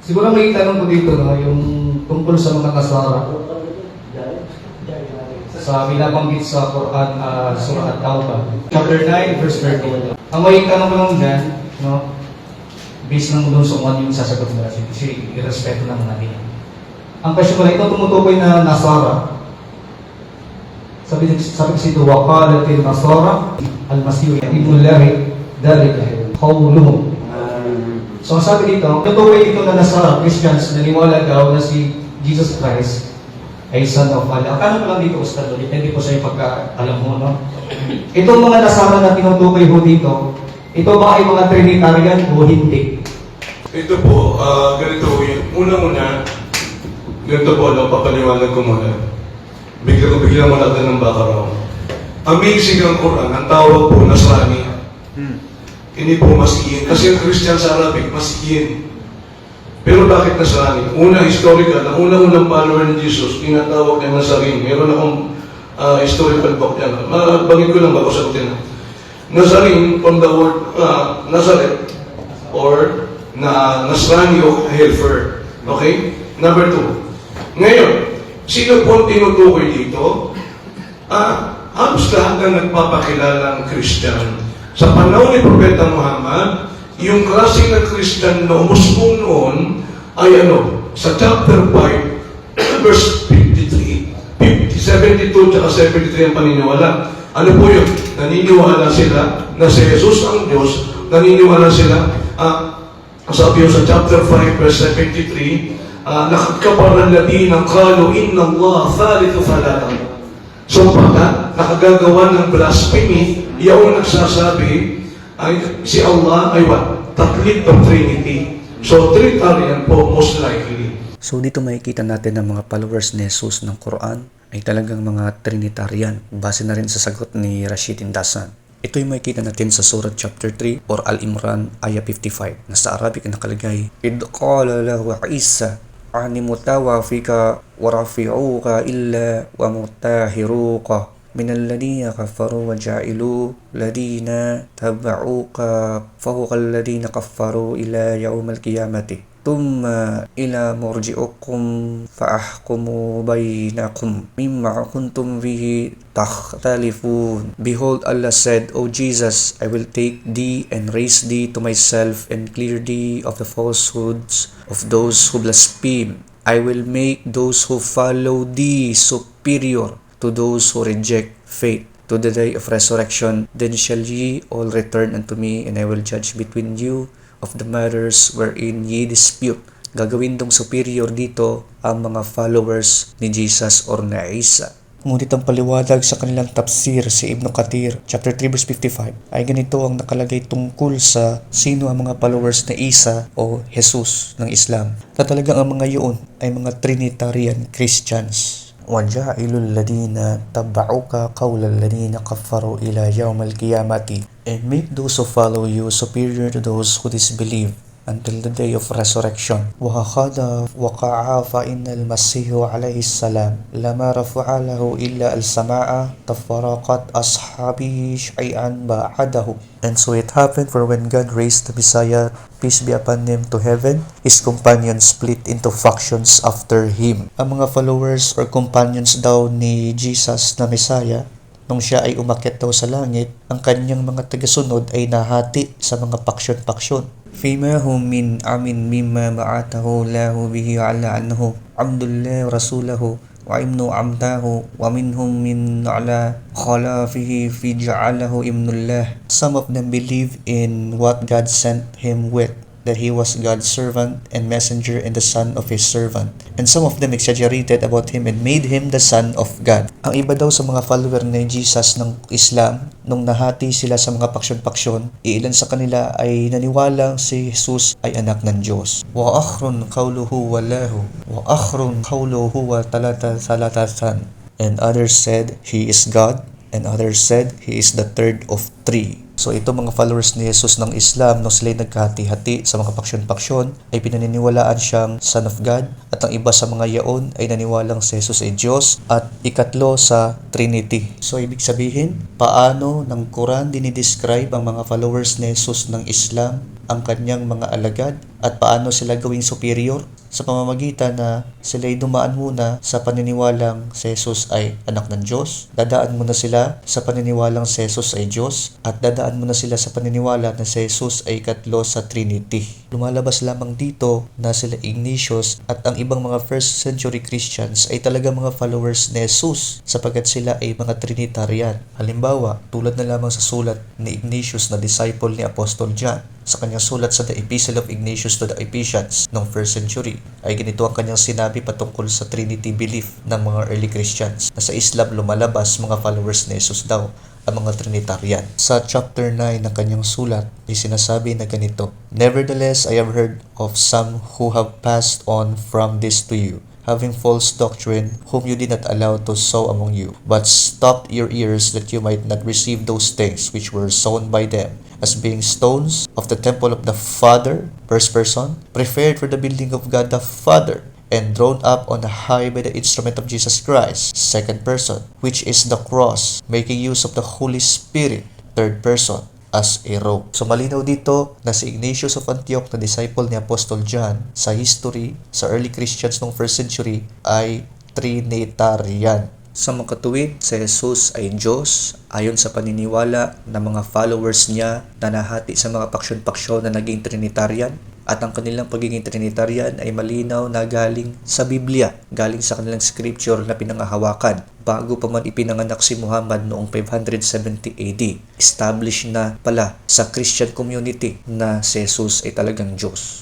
Siguro may tanong ko dito, no, yung tungkol sa mga kasara. Sa binabanggit sa Quran, Surah At-Tawbah, chapter 9, verse 13. Ang may tanong ko lang dyan, no, based lang doon sa kung ano yung sasagot mo kasi irespeto ng natin. Ang question ko lang, ito tumutukoy na Nasara. Sabi kasi ito, وَقَالَتِ النَّصَارَى الْمَسِيحُ ابْنُ اللَّهِ ذَلِكَ قَوْلُهُمْ. So ang sabi dito, tutukoy ito na Nasara, Christians, naniwala daw na si Jesus Christ ay Son of Allah. Akala ko lang dito, Ustad, depende po sa iyo pagka-alam mo, no? Itong mga Nasara na tinutukoy ho dito, ito ba ay mga Trinitarian o hindi? Ito po, ganito yun. Una-una, ganito po, papaliwanag ko muna. Biglang malagdan ng background. Amazing ang Quran, ang tawag po, Nasrani. Hindi po Masihin. Kasi ang Christian sa Arabic, Masihin. Pero bakit Nasrani? Una, historical. Ang unang follower ni Jesus, tinatawag na Nazarin. Meron akong historical book yan. Bagay ko lang bago sagutin. Nazarin, from the word Nazareth, or Nasrani o Helfer. Okay? Number 2. Ngayon, sino po tinutukoy dito? Halos lahat na nagpapakilalang Christian. Sa panahon ni Propeta Muhammad, yung klase ng Christian na umusbong noon ay sa chapter 5, verse 53, 72 at 73 ang paniniwala. Ano po yun? Naniniwala sila na si Jesus ang Diyos, naniniwala sila, sabi yun sa chapter 5, verse 73, لَقَدْ كَفَرَ الَّذِينَ قَالُوا إِنَّ اللَّهَ ثَالِثُ ثَلَاثَةٍ. So pagka nakagagawa ng blasphemy, yung nagsasabi ay si Allah ay what? Tatlid ng Trinity. So Trinitarian po most likely. So dito makikita natin ang mga followers ni Jesus ng Quran ay talagang mga Trinitarian. Base na rin sa sagot ni Rashid Indasan. Ito yung makikita natin sa Surah chapter 3 or Al-Imran ayah 55 na sa Arabic nakalagay, إِذْ قَالَ لَهُ عِيسَى أَنِ مُتَوَفِّيكَ وَرَافِعُوكَ إِلَّا وَمُطَهِّرُوكَ من الذين كفروا وجعلوا الذين تبعوك فوق الذين كفروا إلى يوم القيامة ثم إلى مرجعكم فأحكم بينكم مما كنتم به تختلفون. Behold, Allah said, O Jesus, I will take thee and raise thee to myself and clear thee of the falsehoods of those who blaspheme. I will make those who follow thee superior to those who reject faith. To the day of resurrection, then shall ye all return unto me, and I will judge between you of the matters wherein ye dispute. Gagawin dong superior dito ang mga followers ni Jesus or ni Isa. Ngunit ang paliwanag sa kanilang tafsir si Ibn Kathir, chapter 3 verse 55, ay ganito ang nakalagay tungkol sa sino ang mga followers ni Isa o Jesus ng Islam. Na talagang ang mga yun ay mga Trinitarian Christians. وَجَعِلُ الَّذِينَ تَبَعُوكَ قَوْلَ الَّذِينَ كَفَّرُوا إِلَى يَوْمَ الْقِيَامَةِ, and make those who follow you superior to those who disbelieve until the day of resurrection. وَهَخَذَا وَقَعَ فَإِنَّ الْمَسِيحُ عَلَيْهِ السَّلَامُ لَمَا رَفَعَ لَهُ إِلَّا السَّمَاءَ تَفَرَّقَتْ أَصْحَابِهِ شَيْئًا بَعْدَهُ. And so it happened, for when God raised the Messiah, peace be upon him, to heaven, his companions split into factions after him. Ang mga followers or companions daw ni Jesus na Messiah, nung siya ay umakyat daw sa langit, ang kanyang mga tagasunod ay nahati sa mga paksyon-paksyon. فيما هم من أمن مما بعثه الله به على أنه عبد الله ورسوله وابن عبده ومنهم من على خلافه في جعله ابن الله. Some of them believe in what God sent him with, that he was God's servant and messenger and the son of his servant. And some of them exaggerated about him and made him the son of God. Ang iba daw sa mga follower ni Jesus ng Islam, nung nahati sila sa mga paksyon-paksyon, ilan sa kanila ay naniwalang si Jesus ay anak ng Diyos. Wa akhrun qawluhu wallahu wa akhrun qawluhu wa talatatan. And others said he is God, and others said he is the third of three. So ito mga followers ni Jesus ng Islam, nung sila'y nagkahati-hati sa mga paksyon-paksyon, ay pinaniniwalaan siyang Son of God, at ang iba sa mga yaon ay naniwalang si Jesus ay Diyos at ikatlo sa Trinity. So ibig sabihin, paano ng Quran dinidescribe ang mga followers ni Jesus ng Islam, ang kanyang mga alagad, At paano sila gawing superior? Sa pamamagitan na sila ay dumaan muna sa paniniwalang si Jesus ay anak ng Diyos, dadaan muna sila sa paniniwalang si Jesus ay Diyos, at dadaan muna sila sa paniniwala na si Jesus ay katlo sa Trinity. Lumalabas lamang dito na sila Ignatius at ang ibang mga first century Christians ay talaga mga followers ni Jesus sapagkat sila ay mga Trinitarian. Halimbawa, tulad na lamang sa sulat ni Ignatius na disciple ni Apostol John. Sa kanyang sulat sa The Epistle of Ignatius to the Ephesians noong 1st century, ay ganito ang kanyang sinabi patungkol sa Trinity belief ng mga early Christians na sa Islam lumalabas mga followers ni Jesus daw ang mga Trinitarian. Sa chapter 9 ng kanyang sulat ay sinasabi na ganito, "Nevertheless, I have heard of some who have passed on from this to you, having false doctrine, whom you did not allow to sow among you, but stopped your ears that you might not receive those things which were sown by them, as being stones of the temple of the Father," first person, "prepared for the building of God the Father, and drawn up on the high by the instrument of Jesus Christ," second person, "which is the cross, making use of the Holy Spirit," third person, "as a robe." So malinaw dito na si Ignatius of Antioch na disciple ni Apostol John sa history sa early Christians noong 1st century ay Trinitarian. Sa makatuwid, si Jesus ay Diyos ayon sa paniniwala ng mga followers niya na nahati sa mga paksyon-paksyon na naging Trinitarian, at ang kanilang pagiging Trinitarian ay malinaw na galing sa Biblia, galing sa kanilang scripture na pinangahawakan bago pa man ipinanganak si Muhammad noong 570 AD. Established na pala sa Christian community na si Jesus ay talagang Diyos.